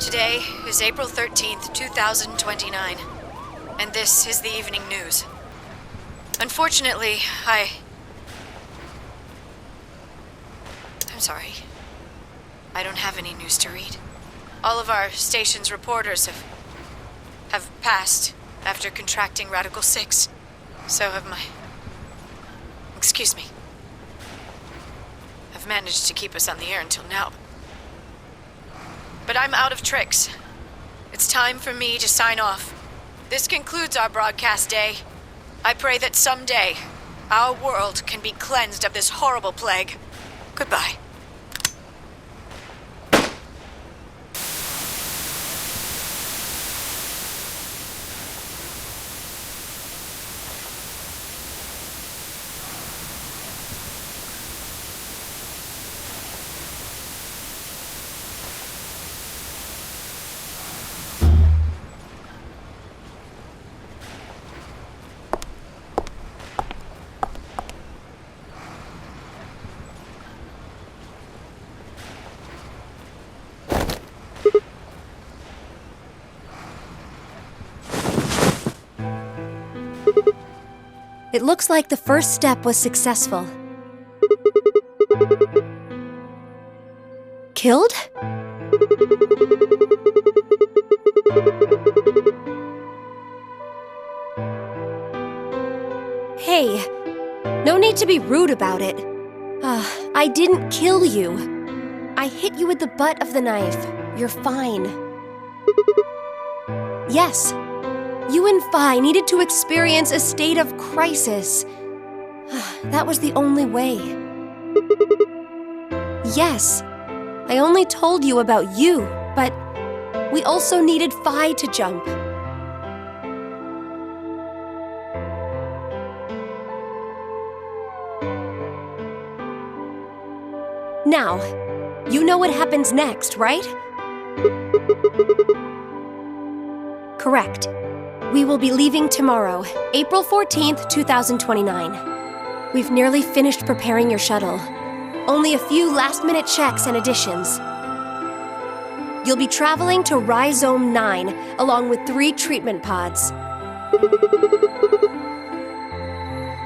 Today is April 13th, 2029, and this is the evening news. Unfortunately, I'm sorry. I don't have any news to read. All of our station's reporters have passed after contracting Radical 6. So have my... Excuse me. I've managed to keep us on the air until now. But I'm out of tricks. It's time for me to sign off. This concludes our broadcast day. I pray that someday our world can be cleansed of this horrible plague. Goodbye. It looks like the first step was successful. Killed? Hey, no need to be rude about it. I didn't kill you. I hit you with the butt of the knife. You're fine. Yes. You and Phi needed to experience a state of crisis. That was the only way. Yes, I only told you about you, but we also needed Phi to jump. Now, you know what happens next, right? Correct. We will be leaving tomorrow, April 14th, 2029. We've nearly finished preparing your shuttle. Only a few last-minute checks and additions. You'll be traveling to Rhizome 9, along with 3 treatment pods.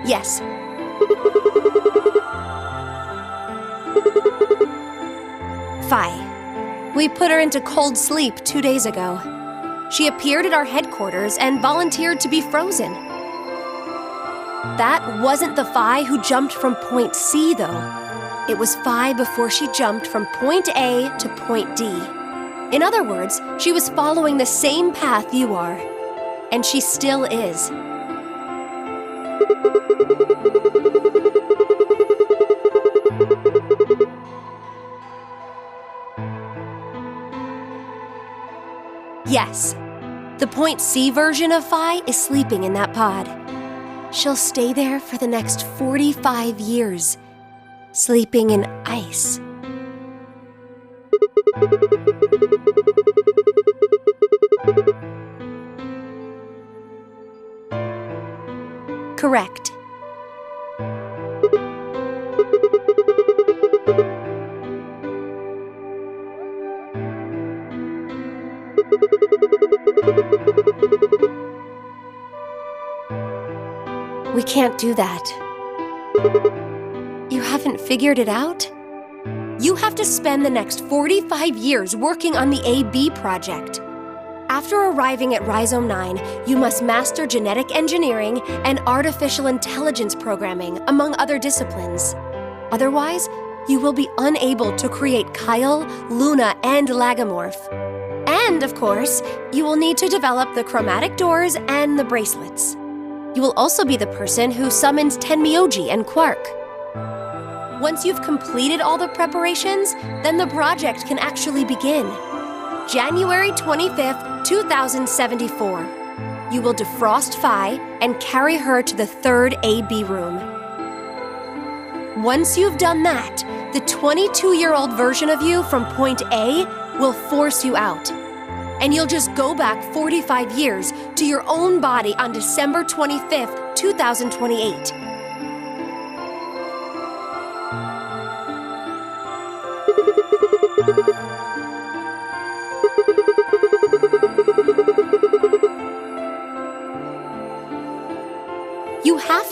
Yes. Phi. We put her into cold sleep 2 days ago. She appeared at our headquarters and volunteered to be frozen. That wasn't the Phi who jumped from Point C, though. It was Phi before she jumped from Point A to Point D. In other words, she was following the same path you are. And she still is. Yes, the Point C version of Phi is sleeping in that pod. She'll stay there for the next 45 years, sleeping in ice. Correct. We can't do that. You haven't figured it out? You have to spend the next 45 years working on the AB project. After arriving at Rhizome 9, you must master genetic engineering and artificial intelligence programming, among other disciplines. Otherwise, you will be unable to create Kyle, Luna, and Lagomorph. And, of course, you will need to develop the chromatic doors and the bracelets. You will also be the person who summons Tenmyoji and Quark. Once you've completed all the preparations, then the project can actually begin. January 25th, 2074. You will defrost Phi and carry her to the 3rd AB room. Once you've done that, the 22-year-old version of you from Point A will force you out. And you'll just go back 45 years to your own body on December 25th, 2028.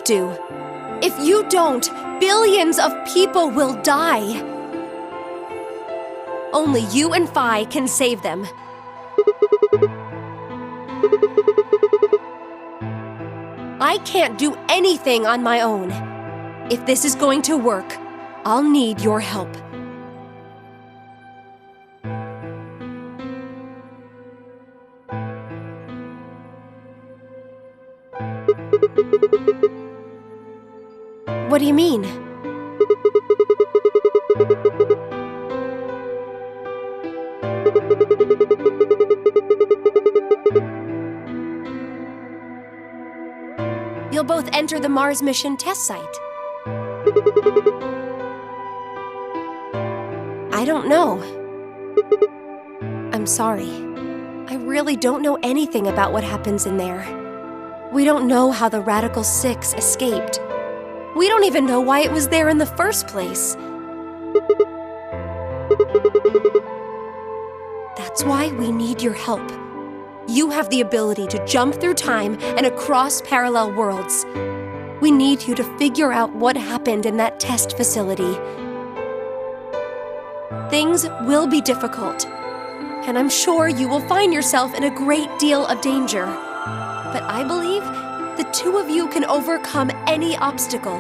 to. If you don't, billions of people will die. Only you and Phi can save them. I can't do anything on my own. If this is going to work, I'll need your help. What do you mean? You'll both enter the Mars mission test site. I don't know. I'm sorry. I really don't know anything about what happens in there. We don't know how the Radical Six escaped. We don't even know why it was there in the first place. That's why we need your help. You have the ability to jump through time and across parallel worlds. We need you to figure out what happened in that test facility. Things will be difficult, and I'm sure you will find yourself in a great deal of danger. But I believe the two of you can overcome any obstacle.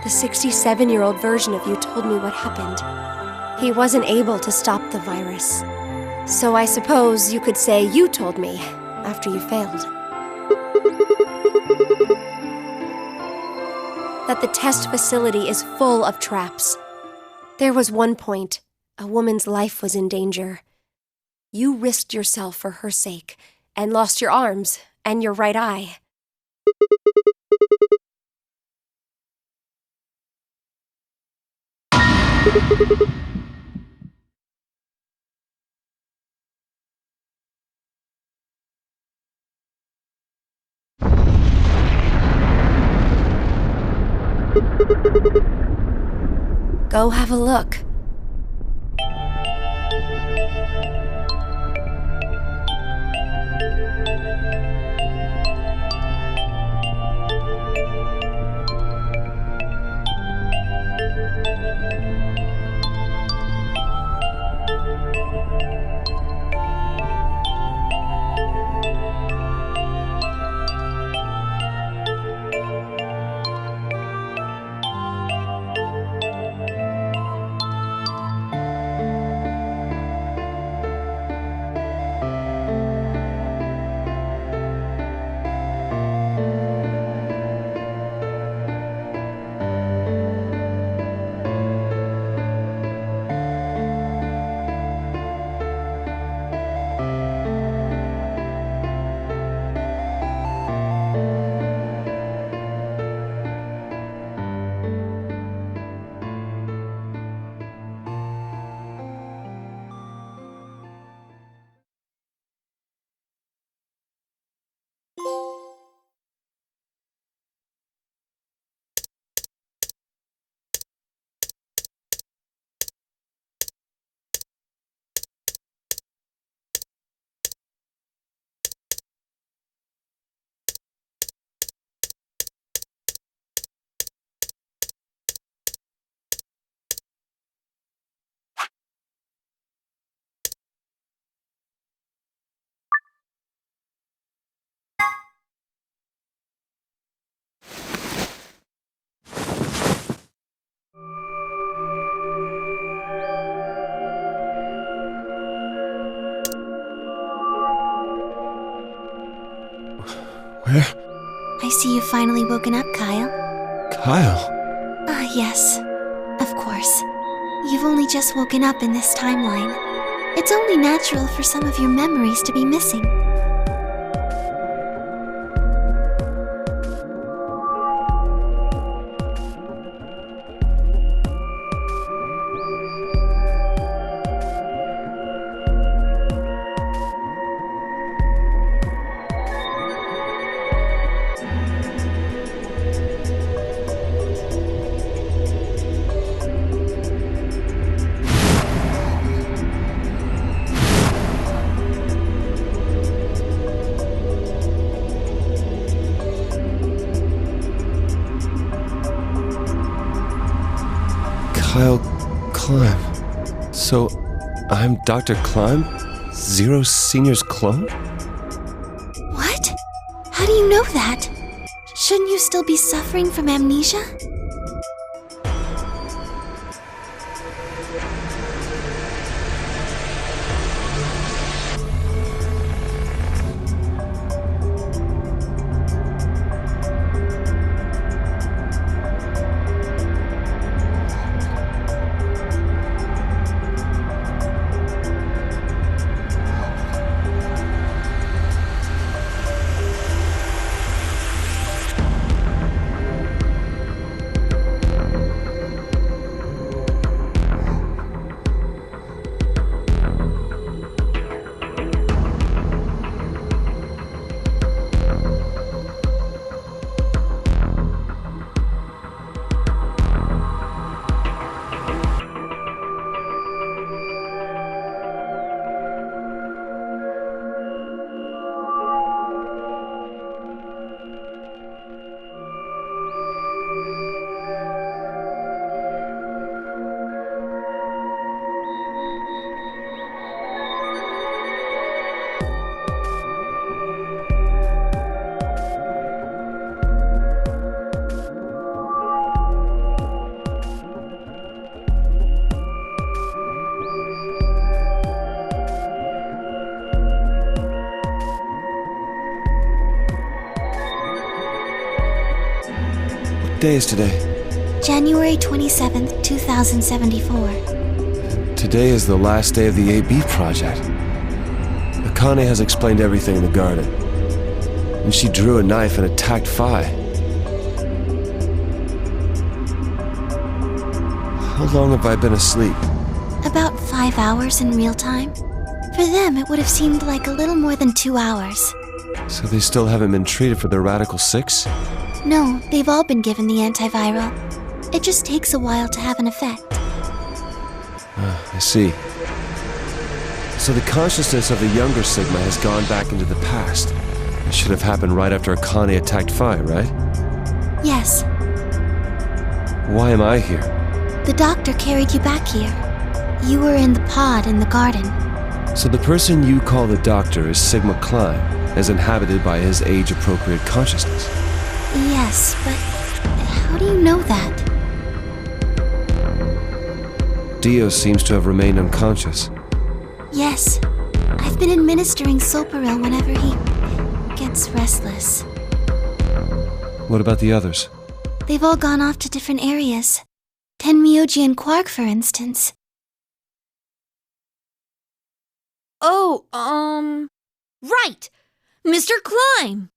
The 67-year-old version of you told me what happened. He wasn't able to stop the virus. So I suppose you could say you told me after you failed. That the test facility is full of traps. There was one point, a woman's life was in danger. You risked yourself for her sake and lost your arms and your right eye. Go have a look. Where? I see you've finally woken up, Kyle. Kyle? Ah, yes. Of course. You've only just woken up in this timeline. It's only natural for some of your memories to be missing. Kyle Climb. So, I'm Dr. Climb? Zero Senior's clone? What? How do you know that? Shouldn't you still be suffering from amnesia? What day is today? January 27th, 2074. Today is the last day of the AB project. Akane has explained everything in the garden. And she drew a knife and attacked Phi. How long have I been asleep? About 5 hours in real time. For them, it would have seemed like a little more than 2 hours. So they still haven't been treated for their Radical 6? No, they've all been given the antiviral. It just takes a while to have an effect. I see. So the consciousness of the younger Sigma has gone back into the past. It should have happened right after Akane attacked Phi, right? Yes, Why am I here? the doctor carried you back here. You were in the pod in the garden. So the person you call the doctor is Sigma Climb, as inhabited by his age-appropriate consciousness. Yes, but how do you know that? Dio seems to have remained unconscious. Yes, I've been administering Soparil whenever he gets restless. What about the others? They've all gone off to different areas. Tenmyoji and Quark, for instance. Oh, right! Mr. Climb!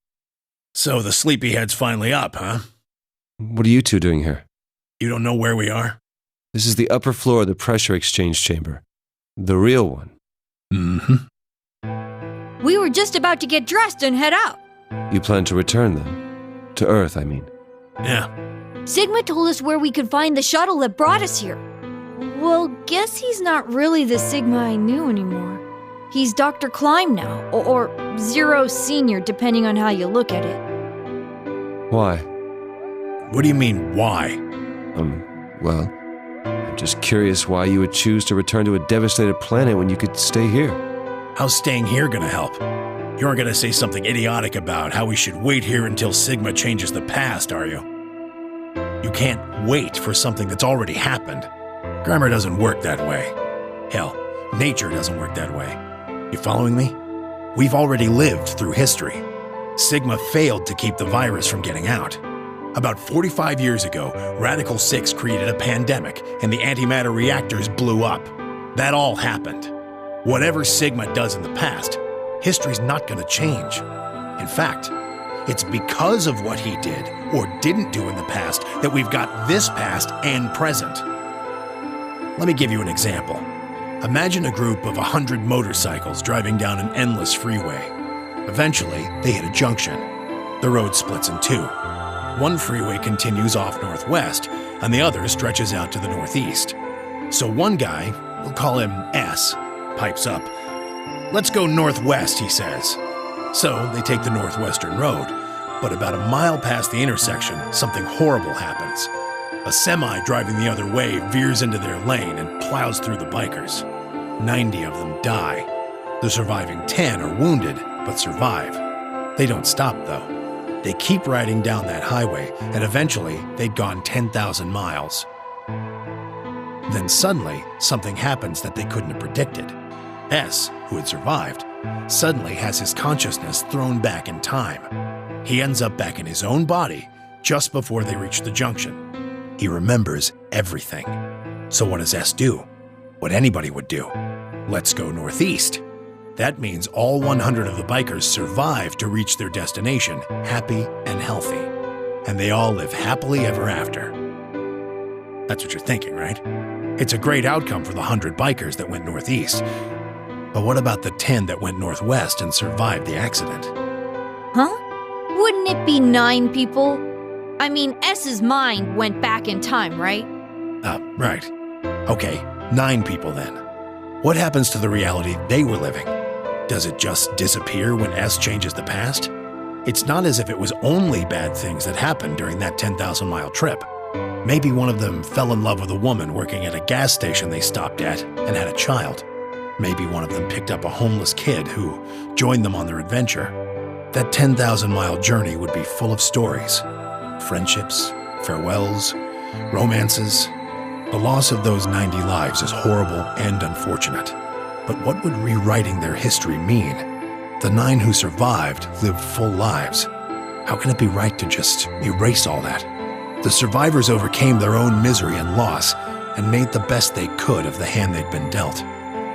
So the sleepyhead's finally up, huh? What are you two doing here? You don't know where we are? This is the upper floor of the pressure exchange chamber. The real one. Mm-hmm. We were just about to get dressed and head out. You plan to return then? To Earth, I mean. Yeah. Sigma told us where we could find the shuttle that brought us here. Well, guess he's not really the Sigma I knew anymore. He's Dr. Climb now, or Zero Senior, depending on how you look at it. Why? What do you mean, why? Well, I'm just curious why you would choose to return to a devastated planet when you could stay here. How's staying here gonna help? You aren't gonna say something idiotic about how we should wait here until Sigma changes the past, are you? You can't wait for something that's already happened. Grammar doesn't work that way. Hell, nature doesn't work that way. You following me? We've already lived through history. Sigma failed to keep the virus from getting out. About 45 years ago, Radical 6 created a pandemic and the antimatter reactors blew up. That all happened. Whatever Sigma does in the past, history's not going to change. In fact, it's because of what he did or didn't do in the past that we've got this past and present. Let me give you an example. Imagine a group of 100 motorcycles driving down an endless freeway. Eventually, they hit a junction. The road splits in two. One freeway continues off northwest, and the other stretches out to the northeast. So one guy, we'll call him S, pipes up. "Let's go northwest," he says. So they take the northwestern road, but about a mile past the intersection, something horrible happens. A semi driving the other way veers into their lane and plows through the bikers. 90 of them die. The surviving 10 are wounded, but survive. They don't stop, though. They keep riding down that highway, and eventually they'd gone 10,000 miles. Then suddenly, something happens that they couldn't have predicted. S, who had survived, suddenly has his consciousness thrown back in time. He ends up back in his own body just before they reach the junction. He remembers everything. So what does S do? What anybody would do. Let's go northeast. That means all 100 of the bikers survive to reach their destination, happy and healthy. And they all live happily ever after. That's what you're thinking, right? It's a great outcome for the 100 bikers that went northeast. But what about the 10 that went northwest and survived the accident? Huh? Wouldn't it be 9 people? I mean, S's mind went back in time, right? Right. Okay, 9 people then. What happens to the reality they were living? Does it just disappear when S changes the past? It's not as if it was only bad things that happened during that 10,000-mile trip. Maybe one of them fell in love with a woman working at a gas station they stopped at and had a child. Maybe one of them picked up a homeless kid who joined them on their adventure. That 10,000-mile journey would be full of stories. Friendships, farewells, romances. The loss of those 90 lives is horrible and unfortunate. But what would rewriting their history mean? The 9 who survived lived full lives. How can it be right to just erase all that? The survivors overcame their own misery and loss and made the best they could of the hand they'd been dealt.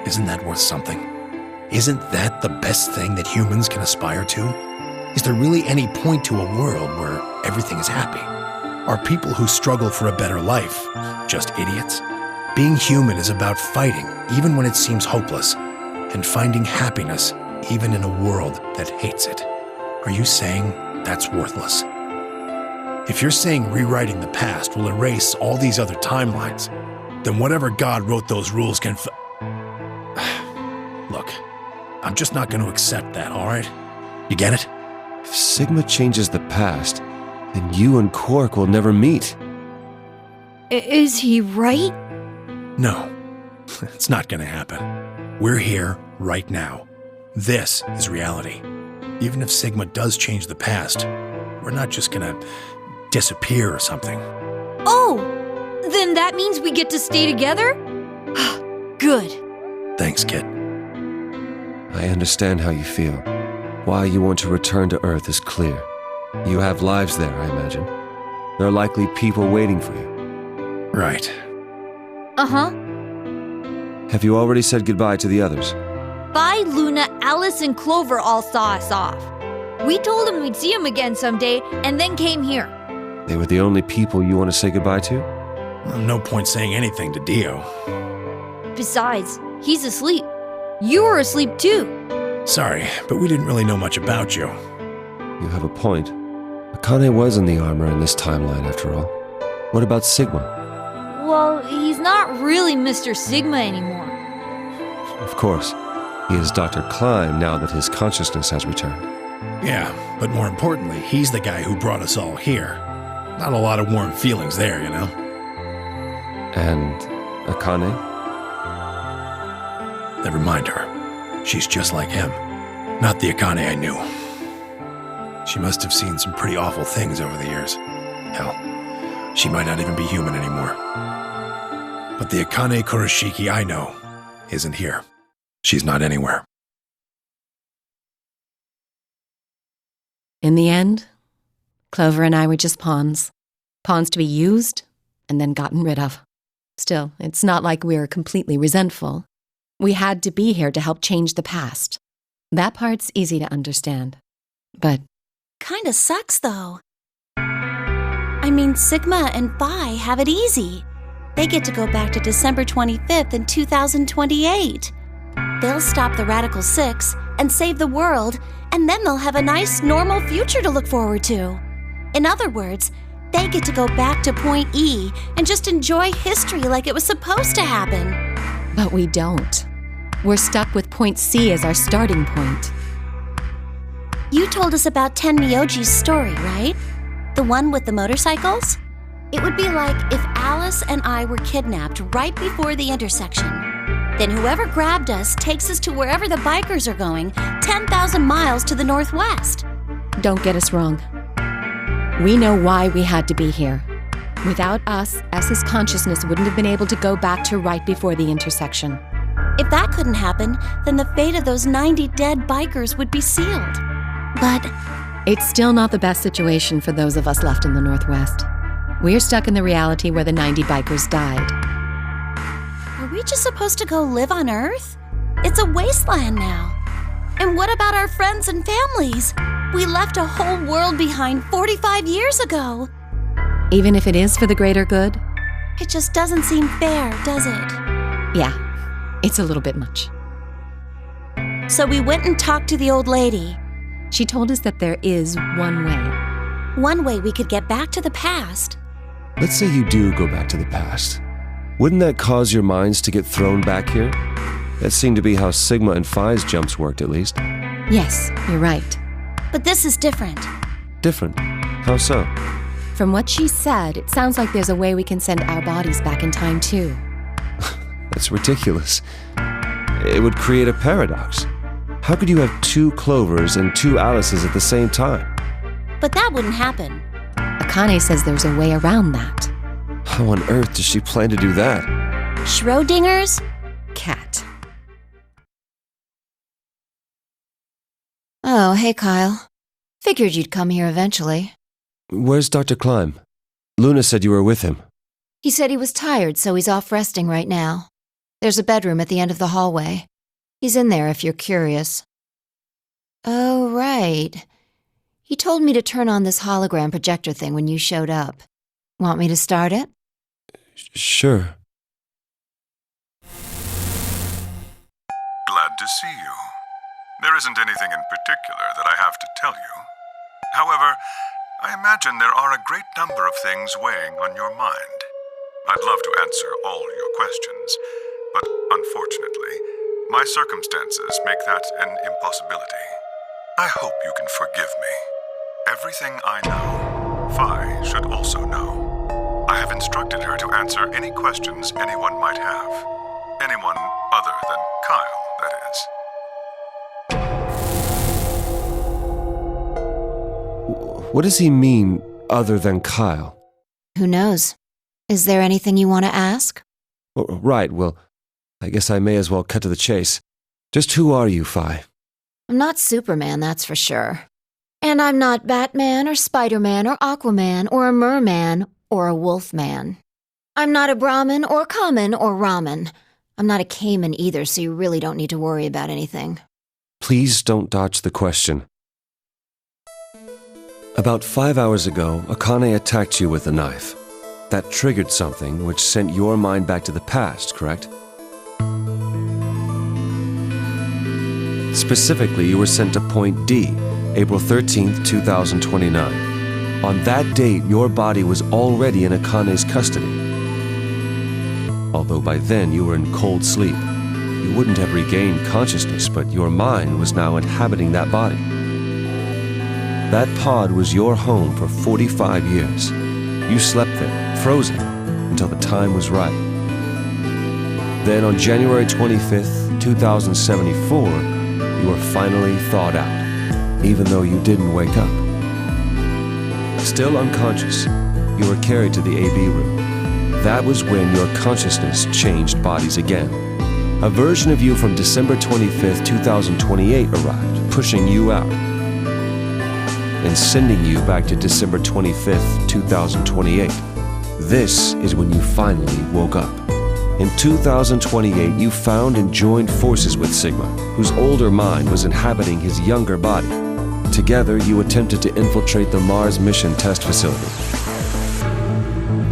Isn't that worth something? Isn't that the best thing that humans can aspire to? Is there really any point to a world where everything is happy? Are people who struggle for a better life just idiots? Being human is about fighting even when it seems hopeless, and finding happiness even in a world that hates it. Are you saying that's worthless? If you're saying rewriting the past will erase all these other timelines, then whatever God wrote those rules can Look, I'm just not going to accept that, all right? You get it? If Sigma changes the past, then you and Quark will never meet. Is he right? No, it's not going to happen. We're here right now. This is reality. Even if Sigma does change the past, we're not just going to disappear or something. Oh, then that means we get to stay together? Good. Thanks, kid. I understand how you feel. Why you want to return to Earth is clear. You have lives there, I imagine. There are likely people waiting for you. Right. Uh-huh. Have you already said goodbye to the others? Vi, Luna, Alice, and Clover all saw us off. We told them we'd see them again someday, and then came here. They were the only people you want to say goodbye to? No point saying anything to Dio. Besides, he's asleep. You were asleep too. Sorry, but we didn't really know much about you. You have a point. Akane was in the armor in this timeline, after all. What about Sigma? Well, he's not really Mr. Sigma anymore. Of course. He is Dr. Klein now that his consciousness has returned. Yeah, but more importantly, he's the guy who brought us all here. Not a lot of warm feelings there, you know? And Akane? Never mind her. She's just like him. Not the Akane I knew. She must have seen some pretty awful things over the years. Hell, she might not even be human anymore. But the Akane Kurashiki I know isn't here. She's not anywhere. In the end, Clover and I were just pawns. Pawns to be used and then gotten rid of. Still, it's not like we were completely resentful. We had to be here to help change the past. That part's easy to understand. But Kinda sucks, though. I mean, Sigma and Vi have it easy. They get to go back to December 25th in 2028. They'll stop the Radical 6 and save the world, and then they'll have a nice, normal future to look forward to. In other words, they get to go back to Point E and just enjoy history like it was supposed to happen. But we don't. We're stuck with Point C as our starting point. You told us about Tenmyoji's story, right? The one with the motorcycles? It would be like if Alice and I were kidnapped right before the intersection. Then whoever grabbed us takes us to wherever the bikers are going, 10,000 miles to the northwest. Don't get us wrong. We know why we had to be here. Without us, S's consciousness wouldn't have been able to go back to right before the intersection. If that couldn't happen, then the fate of those 90 dead bikers would be sealed. But it's still not the best situation for those of us left in the Northwest. We're stuck in the reality where the 90 bikers died. Are we just supposed to go live on Earth? It's a wasteland now. And what about our friends and families? We left a whole world behind 45 years ago. Even if it is for the greater good? It just doesn't seem fair, does it? Yeah, it's a little bit much. So we went and talked to the old lady. She told us that there is one way. One way we could get back to the past. Let's say you do go back to the past. Wouldn't that cause your minds to get thrown back here? That seemed to be how Sigma and Phi's jumps worked, at least. Yes, you're right. But this is different. Different? How so? From what she said, it sounds like there's a way we can send our bodies back in time, too. That's ridiculous. It would create a paradox. How could you have 2 Clovers and 2 Alices at the same time? But that wouldn't happen. Akane says there's a way around that. How on earth does she plan to do that? Schrodinger's cat. Oh, hey, Kyle. Figured you'd come here eventually. Where's Dr. Klein? Luna said you were with him. He said he was tired, so he's off resting right now. There's a bedroom at the end of the hallway. He's in there if you're curious. Oh, right. He told me to turn on this hologram projector thing when you showed up. Want me to start it? Sure. Glad to see you. There isn't anything in particular that I have to tell you. However, I imagine there are a great number of things weighing on your mind. I'd love to answer all your questions, but unfortunately, my circumstances make that an impossibility. I hope you can forgive me. Everything I know, Phi should also know. I have instructed her to answer any questions anyone might have. Anyone other than Kyle, that is. What does he mean, other than Kyle? Who knows? Is there anything you want to ask? Oh, right, well, I guess I may as well cut to the chase. Just who are you, Phi? I'm not Superman, that's for sure. And I'm not Batman or Spider-Man or Aquaman or a Merman or a Wolfman. I'm not a Brahmin or Kamen or Ramen. I'm not a Cayman either, so you really don't need to worry about anything. Please don't dodge the question. About 5 hours ago, Akane attacked you with a knife. That triggered something which sent your mind back to the past, correct? Specifically, you were sent to Point D, April 13th, 2029. On that date, your body was already in Akane's custody. Although by then you were in cold sleep. You wouldn't have regained consciousness, but your mind was now inhabiting that body. That pod was your home for 45 years. You slept there, frozen, until the time was right. Then on January 25th, 2074, you were finally thawed out, even though you didn't wake up. Still unconscious, you were carried to the AB room. That was when your consciousness changed bodies again. A version of you from December 25th, 2028 arrived, pushing you out, and sending you back to December 25th, 2028. This is when you finally woke up. In 2028, you found and joined forces with Sigma, whose older mind was inhabiting his younger body. Together, you attempted to infiltrate the Mars mission test facility.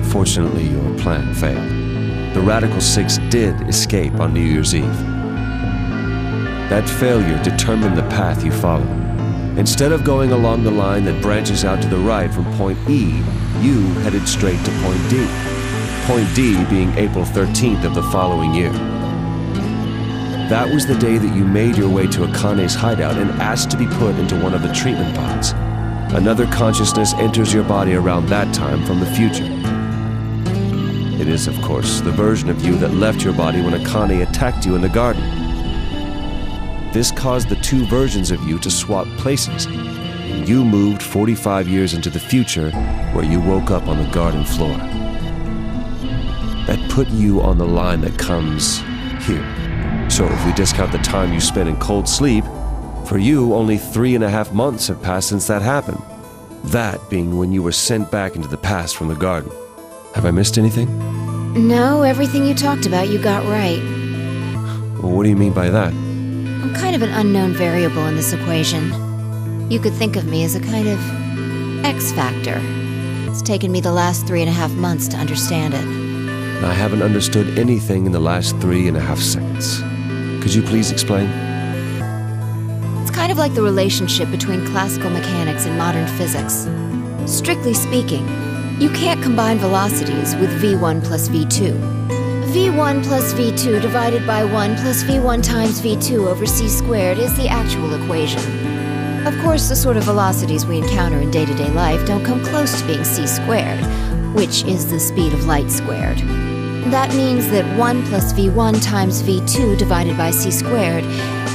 Fortunately, your plan failed. The Radical Six did escape on New Year's Eve. That failure determined the path you followed. Instead of going along the line that branches out to the right from Point E, you headed straight to Point D. Point D being April 13th of the following year. That was the day that you made your way to Akane's hideout and asked to be put into one of the treatment pods. Another consciousness enters your body around that time from the future. It is, of course, the version of you that left your body when Akane attacked you in the garden. This caused the two versions of you to swap places. You moved 45 years into the future, where you woke up on the garden floor. That put you on the line that comes here. So if we discount the time you spent in cold sleep, for you, only 3.5 months have passed since that happened. That being when you were sent back into the past from the garden. Have I missed anything? No, everything you talked about you got right. Well, what do you mean by that? I'm kind of an unknown variable in this equation. You could think of me as a kind of X factor. It's taken me the last 3.5 months to understand it. I haven't understood anything in the last 3.5 seconds. Could you please explain? It's kind of like the relationship between classical mechanics and modern physics. Strictly speaking, you can't combine velocities with v1 plus v2. v1 plus v2 divided by 1 plus v1 times v2 over c squared is the actual equation. Of course, the sort of velocities we encounter in day-to-day life don't come close to being c squared, which is the speed of light squared. That means that 1 plus v1 times v2 divided by c squared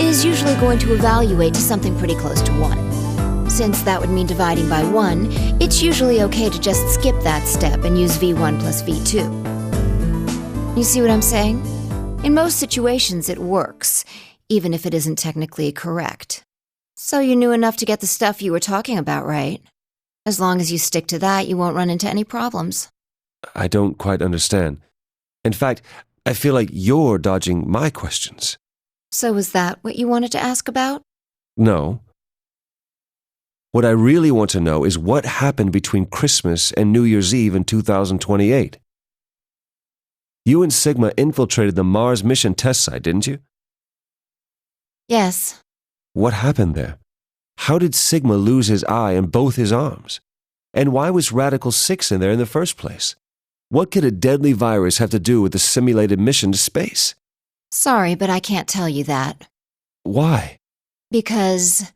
is usually going to evaluate to something pretty close to 1. Since that would mean dividing by 1, it's usually okay to just skip that step and use v1 plus v2. You see what I'm saying? In most situations it works, even if it isn't technically correct. So you knew enough to get the stuff you were talking about right. As long as you stick to that, you won't run into any problems. I don't quite understand. In fact, I feel like you're dodging my questions. So was that what you wanted to ask about? No. What I really want to know is what happened between Christmas and New Year's Eve in 2028. You and Sigma infiltrated the Mars mission test site, didn't you? Yes. What happened there? How did Sigma lose his eye and both his arms? And why was Radical 6 in there in the first place? What could a deadly virus have to do with the simulated mission to space? Sorry, but I can't tell you that. Why? Because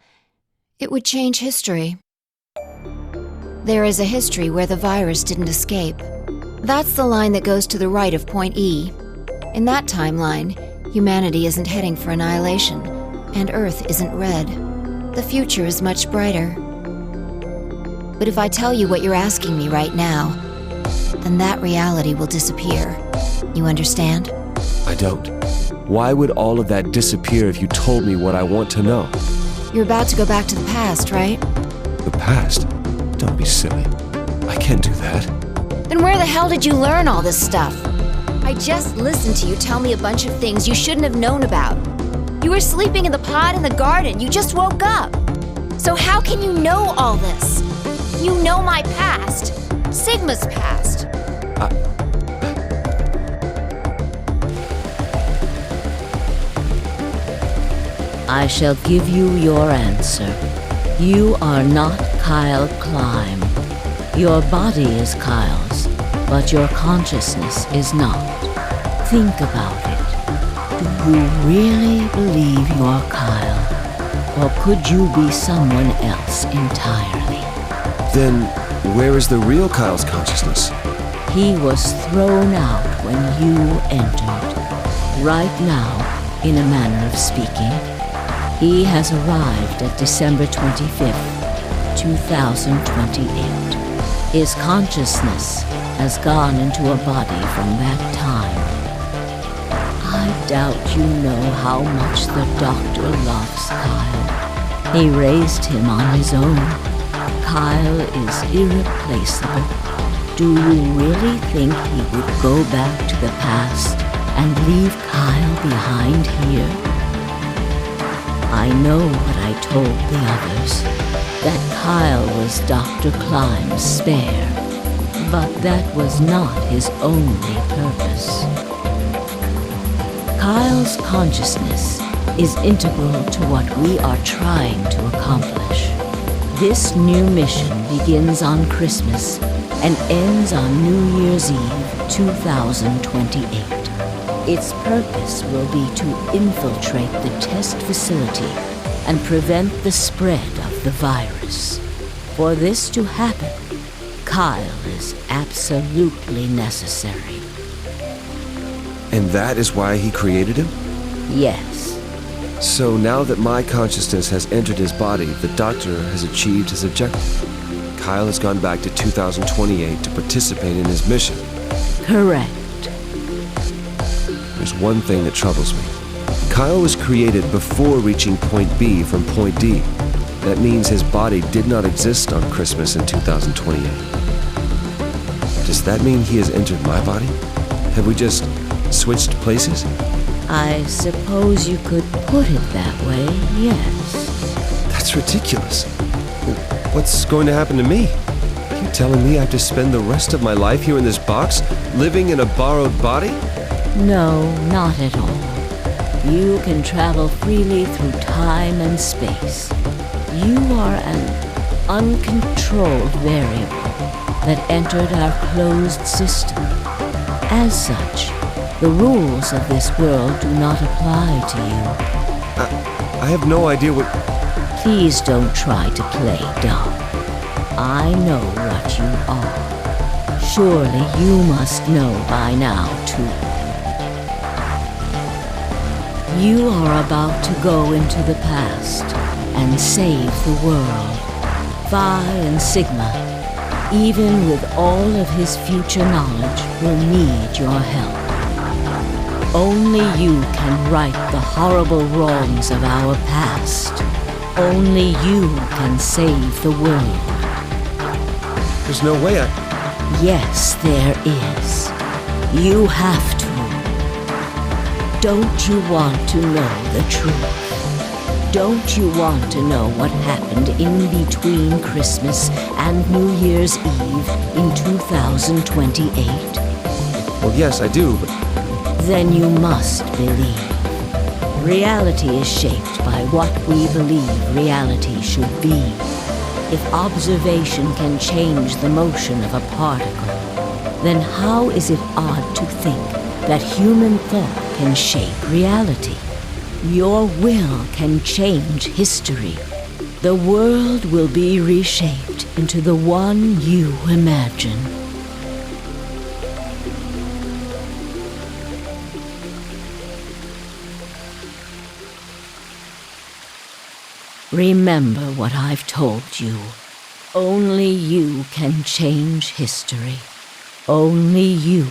it would change history. There is a history where the virus didn't escape. That's the line that goes to the right of point E. In that timeline, humanity isn't heading for annihilation, and Earth isn't red. The future is much brighter. But if I tell you what you're asking me right now, then that reality will disappear. You understand? I don't. Why would all of that disappear if you told me what I want to know? You're about to go back to the past, right? The past? Don't be silly. I can't do that. Then where the hell did you learn all this stuff? I just listened to you tell me a bunch of things you shouldn't have known about. You were sleeping in the pod in the garden. You just woke up. So how can you know all this? You know my past. Sigma's past. I shall give you your answer. You are not Kyle Climb. Your body is Kyle's, but your consciousness is not. Think about it. Do you really believe you're Kyle? Or could you be someone else entirely? Then, where is the real Kyle's consciousness? He was thrown out when you entered. Right now, in a manner of speaking, he has arrived at December 25th, 2028. His consciousness has gone into a body from that time. I doubt you know how much the doctor loves Kyle. He raised him on his own. Kyle is irreplaceable. Do you really think he would go back to the past and leave Kyle behind here? I know what I told the others, that Kyle was Dr. Climb's spare, but that was not his only purpose. Kyle's consciousness is integral to what we are trying to accomplish. This new mission begins on Christmas and ends on New Year's Eve 2028. Its purpose will be to infiltrate the test facility and prevent the spread of the virus. For this to happen, Kyle is absolutely necessary. And that is why he created him? Yes. So now that my consciousness has entered his body, the doctor has achieved his objective. Kyle has gone back to 2028 to participate in his mission. Correct. There's one thing that troubles me. Kyle was created before reaching point B from point D. That means his body did not exist on Christmas in 2028. Does that mean he has entered my body? Have we just switched places? I suppose you could put it that way, yes. That's ridiculous. What's going to happen to me? Are you telling me I have to spend the rest of my life here in this box, living in a borrowed body? No, not at all. You can travel freely through time and space. You are an uncontrolled variable that entered our closed system. As such, the rules of this world do not apply to you. I have no idea what... Please don't try to play dumb. I know what you are. Surely you must know by now, too. You are about to go into the past and save the world. Phi and Sigma, even with all of his future knowledge, will need your help. Only you can right the horrible wrongs of our past. Only you can save the world. There's no way I... Yes, there is. You have to. Don't you want to know the truth? Don't you want to know what happened in between Christmas and New Year's Eve in 2028? Well, yes, I do, but... Then you must believe. Reality is shaped by what we believe reality should be. If observation can change the motion of a particle, then how is it odd to think that human thought can shape reality? Your will can change history. The world will be reshaped into the one you imagine. Remember what I've told you. Only you can change history. Only you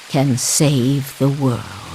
can save the world.